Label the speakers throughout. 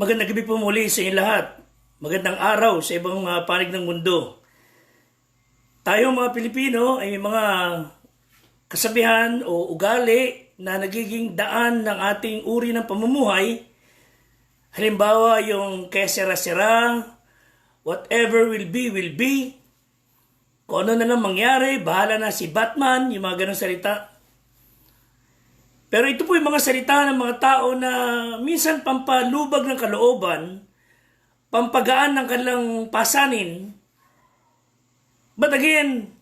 Speaker 1: Magandang gabi po muli sa inyo lahat. Magandang araw sa ibang panig ng mundo. Tayo mga Pilipino ay may mga kasabihan o ugali na nagiging daan ng ating uri ng pamumuhay. Halimbawa yung kesera-sera, whatever will be. Kung ano na lang mangyari, bahala na si Batman, yung mga ganong salita. Pero ito po yung mga salita ng mga tao na minsan pampalubag ng kalooban, pampagaan ng kanilang pasanin. But again,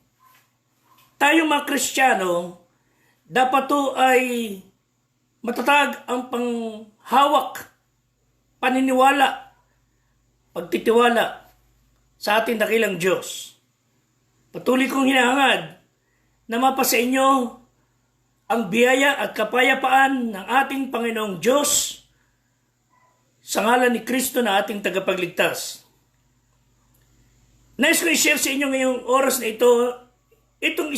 Speaker 1: tayong mga Kristiyano, dapat to ay matatag ang panghawak, paniniwala, pagtitiwala sa ating dakilang Diyos. Patuloy kong hinahangad na mapasa inyo ang biyaya at kapayapaan ng ating Panginoong Diyos sa ngalan ni Kristo na ating tagapagligtas. Nais ko i-share sa inyo ngayong oras na ito, itong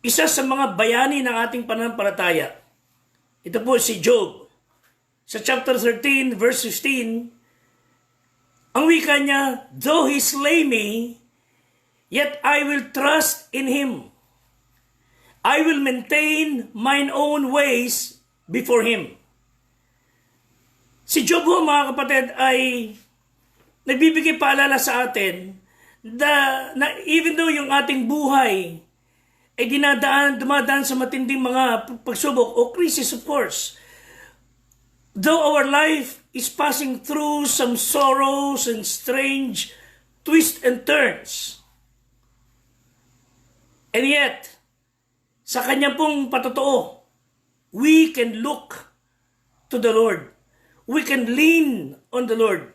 Speaker 1: isa sa mga bayani ng ating pananampalataya. Ito po si Job. Sa chapter 13, verse 15, ang wika niya, "Though he slay me, yet I will trust in him. I will maintain mine own ways before him." Si Job ho, mga kapatid, ay nagbibigay paalala sa atin na even though yung ating buhay ay dumadaan sa matinding mga pagsubok o crisis, of course, though our life is passing through some sorrows and strange twists and turns, and yet, sa kanya pong patotoo, we can look to the Lord. We can lean on the Lord.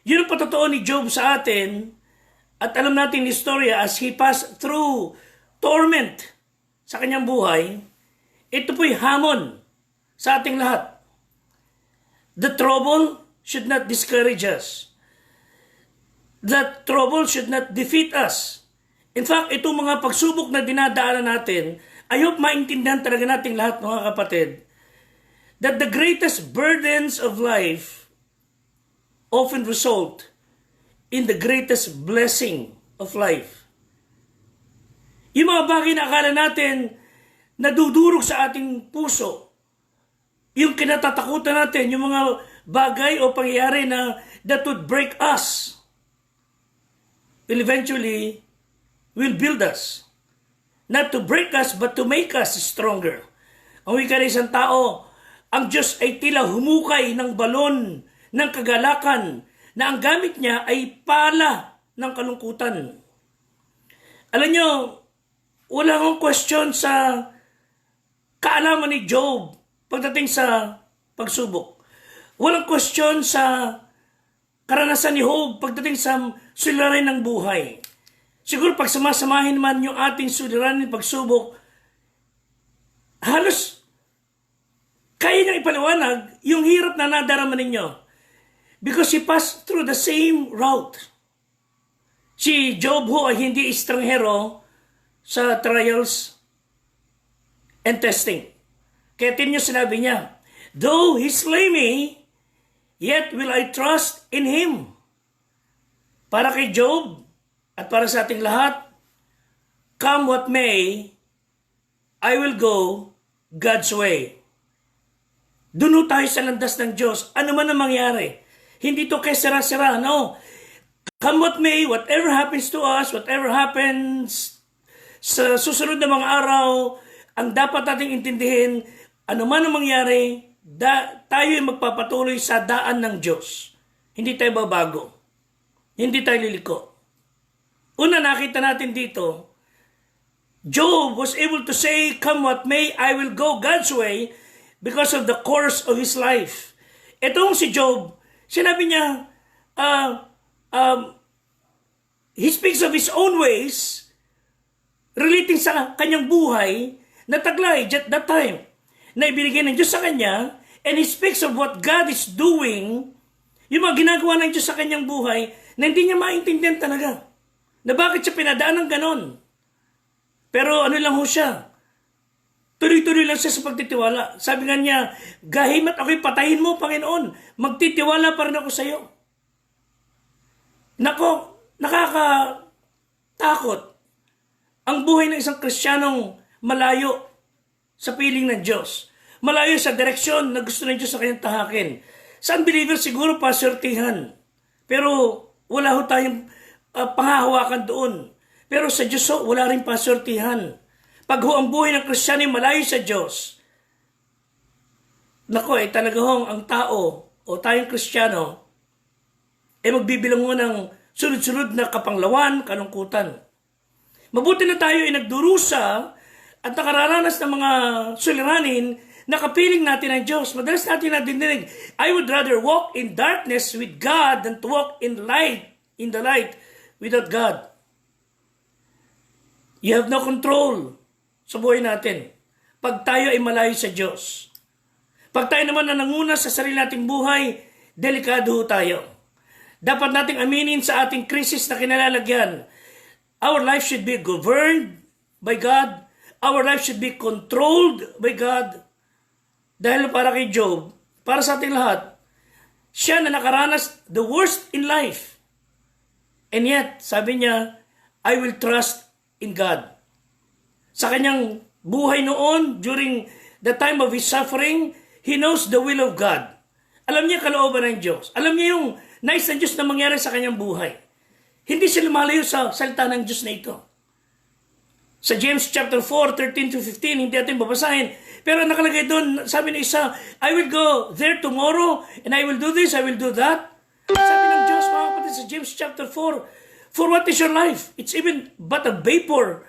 Speaker 1: Yun ang patotoo ni Job sa atin, at alam natin yung istorya as he passed through torment sa kanyang buhay. Ito po'y hamon sa ating lahat. The trouble should not discourage us. The trouble should not defeat us. In fact, itong mga pagsubok na dinadaanan natin, I hope maintindihan talaga nating lahat, mga kapatid, that the greatest burdens of life often result in the greatest blessing of life. Yung mga bagay na akala natin nadudurog sa ating puso, yung kinatatakutan natin, yung mga bagay o pangyayari na that would break us, will eventually will build us. Not to break us, but to make us stronger. Ang wika ng isang tao, ang Diyos ay tila humukay ng balon ng kagalakan na ang gamit niya ay pala ng kalungkutan. Alam nyo, wala akong question sa kaalaman ni Job pagdating sa pagsubok. Walang question sa karanasan ni Job pagdating sa suliranin ng buhay. Siguro pag samasamahin man yung ating suliranin pagsubok, halos kaya niyang ipaliwanag yung hirap na nadarama ninyo. Because he passed through the same route. Si Job ho ay hindi estranghero sa trials and testing. Kaya tinyo sinabi niya, "Though he slay me, yet will I trust in him." Para kay Job, at para sa ating lahat, come what may, I will go God's way. Doon tayo sa landas ng Diyos. Ano man ang mangyari. Hindi to kay sera-sera, no. Come what may, whatever happens to us, whatever happens sa susunod na mga araw, ang dapat nating intindihin, ano man ang mangyari, tayo ay magpapatuloy sa daan ng Diyos. Hindi tayo babago. Hindi tayo liliko. Una, nakita natin dito, Job was able to say, "Come what may, I will go God's way," because of the course of his life. Itong si Job, sinabi niya, he speaks of his own ways, relating sa kanyang buhay, na taglay at that time, na ibinigay ng Diyos sa kanya, and he speaks of what God is doing, yung mga ginagawa ng Diyos sa kanyang buhay, na hindi niya maintindihan talaga. Na bakit siya pinadaan ng ganon. Pero ano lang ho siya, Tuloy-tuloy lang siya sa pagtitiwala. Sabi nga niya, gahim at ako'y patayin mo, Panginoon. Magtitiwala pa rin ako sa iyo. Nako, nakakatakot ang buhay ng isang Kristiyanong malayo sa piling ng Diyos. Malayo sa direksyon na gusto ng Diyos sa kanyang tahakin. Sa unbeliever siguro pasortihan. Pero wala ho tayong panghahawakan doon. Pero sa Diyos ho, wala rin pasortihan. Pag ho ang buhay ng Kristiyano ay malayo sa Diyos, nako talaga hong ang tao o tayong Kristiyano magbibilang mo ng sunod-sunod na kapanglawan, kalungkutan. Mabuti na tayo ay nagdurusa at nakararanas ng mga suliranin na kapiling natin ng Diyos. Madalas natin nadidinig, I would rather walk in darkness with God than to walk in the light without God. You have no control sa buhay natin pag tayo ay malayo sa Diyos. Pag tayo naman na nanguna sa sarili nating buhay, delikado tayo. Dapat nating aminin sa ating krisis na kinalalagyan. Our life should be governed by God. Our life should be controlled by God. Dahil para kay Job, para sa ating lahat, siya na nakaranas the worst in life. And yet, sabi niya, I will trust in God. Sa kanyang buhay noon, during the time of his suffering, he knows the will of God. Alam niya kalooban ng Diyos. Alam niya yung nais ng Diyos na mangyari sa kanyang buhay. Hindi siya lumalayo sa salita ng Diyos na ito. Sa James chapter 4, 13 to 15, hindi natin babasahin. Pero nakalagay doon, sabi ng isa, I will go there tomorrow, and I will do this, I will do that. Sabi ng Diyos, mga kapatid, sa James chapter 4, for what is your life? It's even but a vapor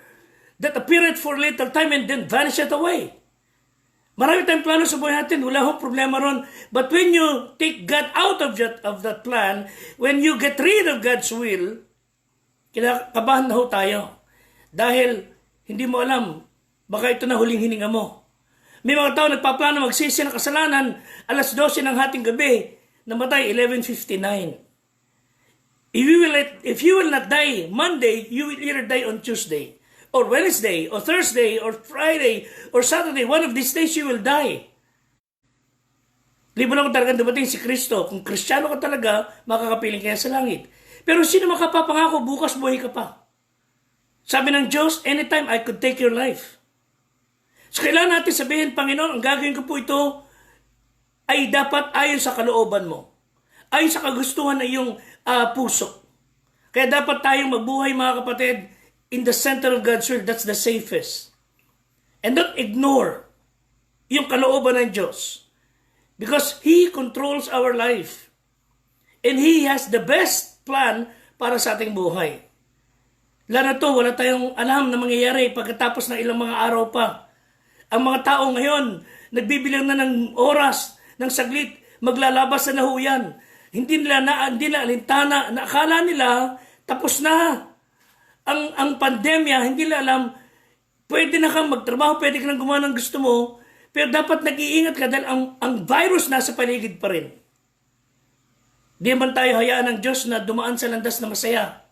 Speaker 1: that appeareth for a little time and then vanisheth away. Marami tayong plano sa buhay natin, wala hong problema ron. But when you take God out of that plan, when you get rid of God's will, kinakabahan na ho tayo. Dahil hindi mo alam, baka ito na huling hininga mo. May mga tao nagpaplano magsisi ng kasalanan, alas 12 ng hating gabi, namatay 11:59. If you will not die Monday, you will either die on Tuesday, or Wednesday, or Thursday, or Friday, or Saturday. One of these days you will die. Libo na kung talagang dumating si Kristo. Kung Kristiyano ka talaga, makakapiling kaya sa langit. Pero sino makapapangako bukas buhay ka pa? Sabi ng Diyos, anytime I could take your life. So kailangan natin sabihin, Panginoon, ang gagawin ko po ito ay dapat ayon sa kalooban mo. Ayon sa kagustuhan ng iyong puso. Kaya dapat tayong mabuhay, mga kapatid, in the center of God's will. That's the safest. And don't ignore yung kalooban ng Diyos. Because He controls our life. And He has the best plan para sa ating buhay. Lalo to, wala tayong alam na mangyayari pagkatapos ng ilang mga araw pa. Ang mga tao ngayon, nagbibilang na ng oras, ng saglit, maglalabas na nahuyan. Hindi nila alintana, na akala nila tapos na. Ang pandemya, hindi nila alam, pwede na kang magtrabaho, pwede ka nang gumawa ng gusto mo, pero dapat nag-iingat ka dahil ang virus nasa paligid pa rin. Di man tayo hayaan ng Diyos na dumaan sa landas na masaya.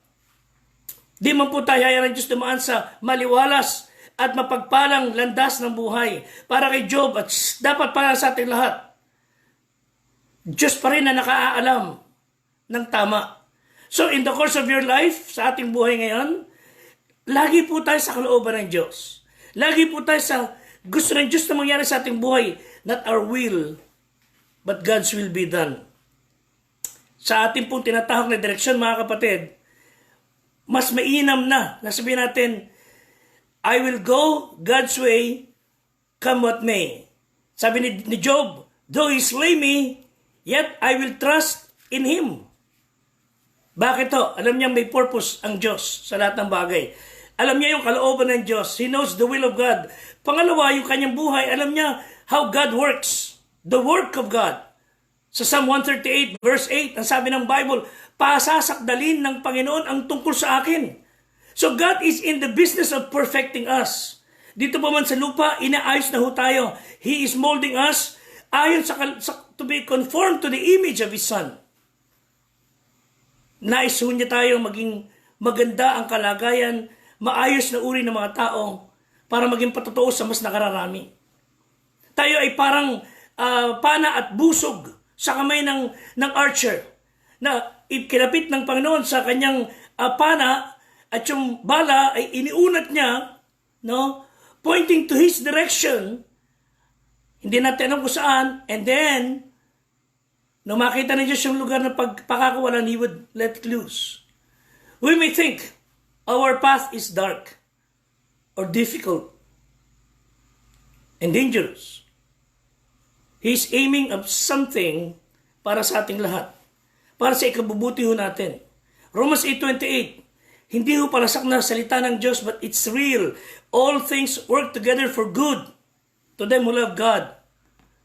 Speaker 1: Di man po tayo hayaan ng Diyos dumaan sa maliwalas at mapagpalang landas ng buhay para kay Job at dapat para sa ating lahat. Diyos pa rin na nakaalam ng tama. So in the course of your life, sa ating buhay ngayon, lagi po tayo sa kalooban ng Diyos. Lagi po tayo sa gusto ng Diyos na mangyari sa ating buhay. Not our will, but God's will be done. Sa ating pong tinatahak na direksyon, mga kapatid, mas mainam na sabihin natin, I will go God's way, come what may. Sabi ni Job, though He slay me, yet I will trust in Him. Bakit to? Alam niya may purpose ang Diyos sa lahat ng bagay. Alam niya yung kalooban ng Diyos. He knows the will of God. Pangalawa, yung kanyang buhay, alam niya how God works. The work of God. Sa Psalm 138 verse 8, ang sabi ng Bible, pasasakdalin ng Panginoon ang tungkol sa akin. So God is in the business of perfecting us. Dito pa man sa lupa, inaayos na ho tayo. He is molding us ayon to be conformed to the image of His Son. Nais niya tayo maging maganda ang kalagayan, maayos na uri ng mga tao, para maging patotoo sa mas nakararami. Tayo ay parang pana at busog sa kamay ng archer na kinapit ng Panginoon sa kanyang pana at yung bala ay iniunat niya, no, pointing to His direction. Hindi natin alam kung saan, and then nung makita ni Diyos yung lugar na pagpakakawalan, He would let it loose. We may think our path is dark or difficult and dangerous. He's aiming at something para sa ating lahat. Para sa ikabubuti ho natin. Romans 8:28, hindi ho palasak na salita ng Diyos, but it's real. All things work together for good to them who love God,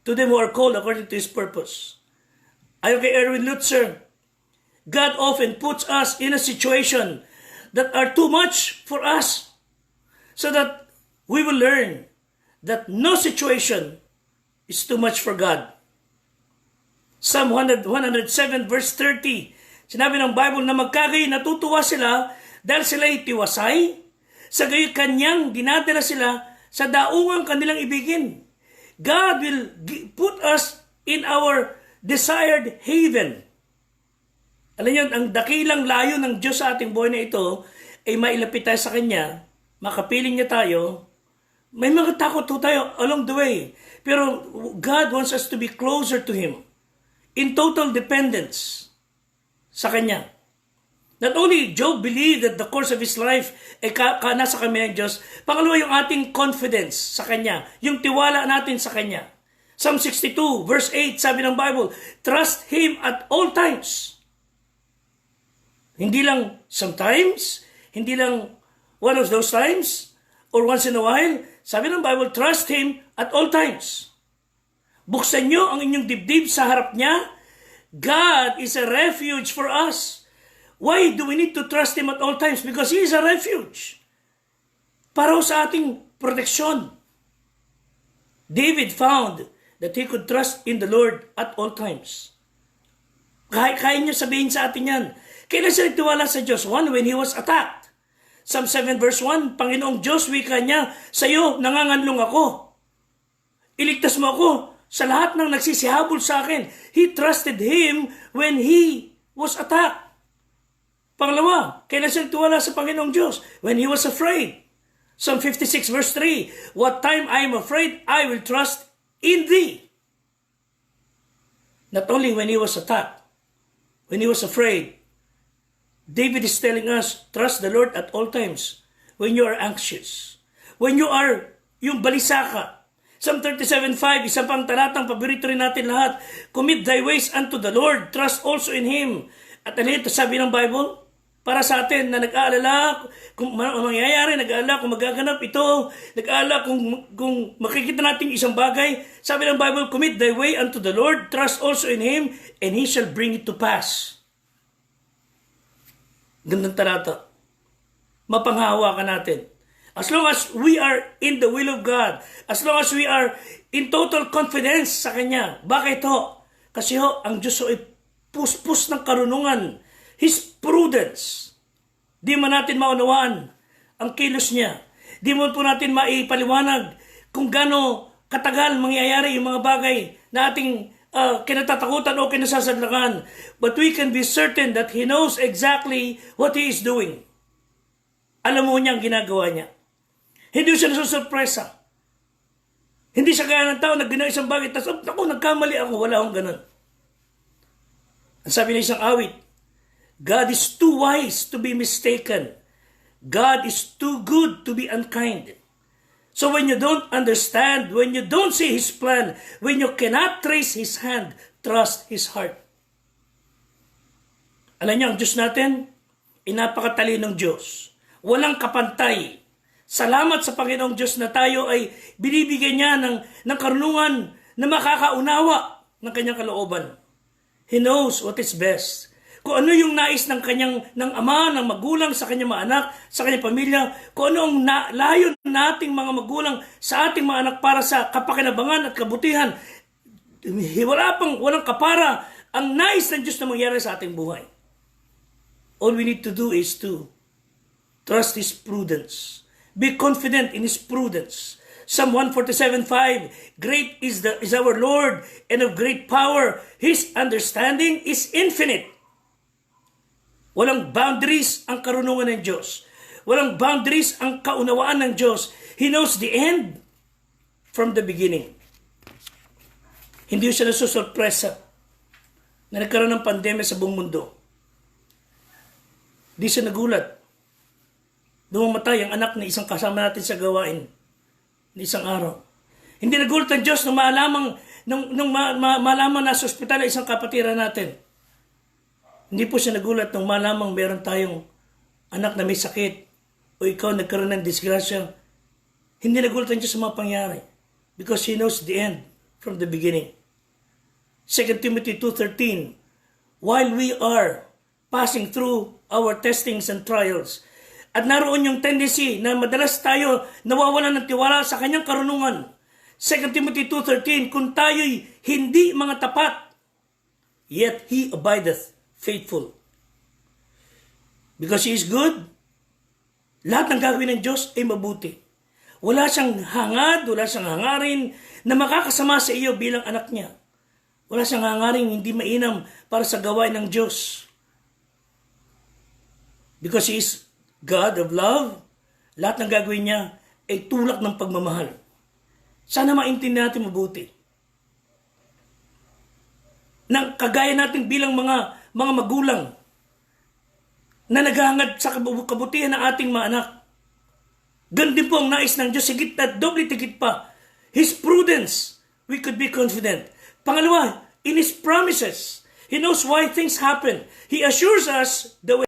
Speaker 1: to them who are called according to His purpose. Ayon kay Erwin Lutzer, God often puts us in a situation that are too much for us so that we will learn that no situation is too much for God. Psalm 107 verse 30, sinabi ng Bible na magkagayon natutuwa sila dahil sila'y tiwasay, sa gayon kanyang dinadala sila sa daungang kanilang ibigin. God will put us in our desired haven. Alam niyo, ang dakilang layo ng Diyos sa ating buhay na ito ay mailapit tayo sa Kanya, makapiling niya tayo. May mga takot tayo along the way. Pero God wants us to be closer to Him in total dependence sa Kanya. Not only Job believed that the course of his life ay nasa kami ng Diyos, pangalawa yung ating confidence sa Kanya, yung tiwala natin sa Kanya. Psalm 62 verse 8, sabi ng Bible, trust Him at all times. Hindi lang sometimes, hindi lang one of those times, or once in a while. Sabi ng Bible, trust Him at all times. Buksan nyo ang inyong dibdib sa harap niya. God is a refuge for us. Why do we need to trust Him at all times? Because He is a refuge. Para sa ating proteksyon. David found that he could trust in the Lord at all times. Kaya niyo sabihin sa atin yan. Kailan siya nagtiwala sa Diyos? One, when he was attacked. Psalm 7 verse 1, Panginoong Diyos, wika niya, sa iyo nanganganlong ako. Iligtas mo ako sa lahat ng nagsisihabol sa akin. He trusted Him when he was attacked. Pangalawa, kailan siya nagtiwala sa Panginoong Diyos? When he was afraid. Psalm 56 verse 3, what time I am afraid, I will trust in Thee. Not only when he was attacked, when he was afraid, David is telling us, trust the Lord at all times. When you are anxious, when you are yung balisa ka. Psalm 37:5, isang pang talatang paborito rin natin lahat. Commit thy ways unto the Lord, trust also in Him. At ano ito sabi ng Bible? Para sa atin na nag-aalala kung mangyayari, nag-aalala kung magaganap ito, nag-aalala kung makikita natin isang bagay. Sabi ng Bible, commit thy way unto the Lord, trust also in Him, and He shall bring it to pass. Gandang talata. Mapanghawa ka natin. As long as we are in the will of God, as long as we are in total confidence sa Kanya. Bakit ho? Kasi ho, ang Diyos ho ay puspos ng karunungan. His prudence. Di man natin maunawaan ang kilos niya. Di man po natin maipaliwanag kung gaano katagal mangyayari yung mga bagay na ating kinatatakutan o kinasasadlakan. But we can be certain that He knows exactly what He is doing. Alam mo niya ang ginagawa niya. Hindi siya nasusurpresa. Hindi siya kaya ng tao na ginawa isang bagay, tapos, naku, nagkamali ako, wala akong ganun. Ang sabi ng isang awit, God is too wise to be mistaken. God is too good to be unkind. So when you don't understand, when you don't see His plan, when you cannot trace His hand, trust His heart. Alam niyo, ang Diyos natin, napakatalinong Diyos. Walang kapantay. Salamat sa Panginoong Diyos na tayo ay binibigyan niya ng karunungan na makakaunawa ng kanyang kalooban. He knows what is best. Kung ano yung nais ng ama, ng magulang sa kanyang mga anak, sa kanyang pamilya, kung ano ang layon nating mga magulang sa ating mga anak para sa kapakinabangan at kabutihan, walang kapara ang nais ng Diyos na mangyari sa ating buhay. All we need to do is to trust His prudence. Be confident in His prudence. Psalm 147:5, great is our Lord and of great power. His understanding is infinite. Walang boundaries ang karunungan ng Diyos. Walang boundaries ang kaunawaan ng Diyos. He knows the end from the beginning. Hindi siya nasusurpresa na nagkaroon ng pandemya sa buong mundo. Di siya nagulat. Dumamatay ang anak ng isang kasama natin sa gawain ng isang araw. Hindi nagulat ang Diyos nung malaman na sa ospital ang isang kapatiran natin. Hindi po siya nagulat nung malamang meron tayong anak na may sakit o ikaw nagkaroon ng disgrasya. Hindi nagulat ang Diyos sa mga pangyari because He knows the end from the beginning. 2 Timothy 2:13, while we are passing through our testings and trials, at naroon yung tendency na madalas tayo nawawalan ng tiwala sa kanyang karunungan. 2 Timothy 2:13, kung tayo'y hindi mga tapat, yet He abideth faithful. Because He is good, lahat ng gagawin ng Diyos ay mabuti. Wala siyang hangad, wala siyang hangarin na makakasama sa iyo bilang anak niya. Wala siyang hangarin hindi mainam para sa gawain ng Diyos. Because He is God of love, lahat ng gagawin niya ay tulak ng pagmamahal. Sana maintindihan natin mabuti. Na kagaya natin bilang mga magulang na naghahangad sa kabutihan ng ating mga anak. Ganun din po ang nais ng Diyos, higit at doble tigit pa. His prudence, we could be confident. Pangalawa, in His promises, He knows why things happen. He assures us the way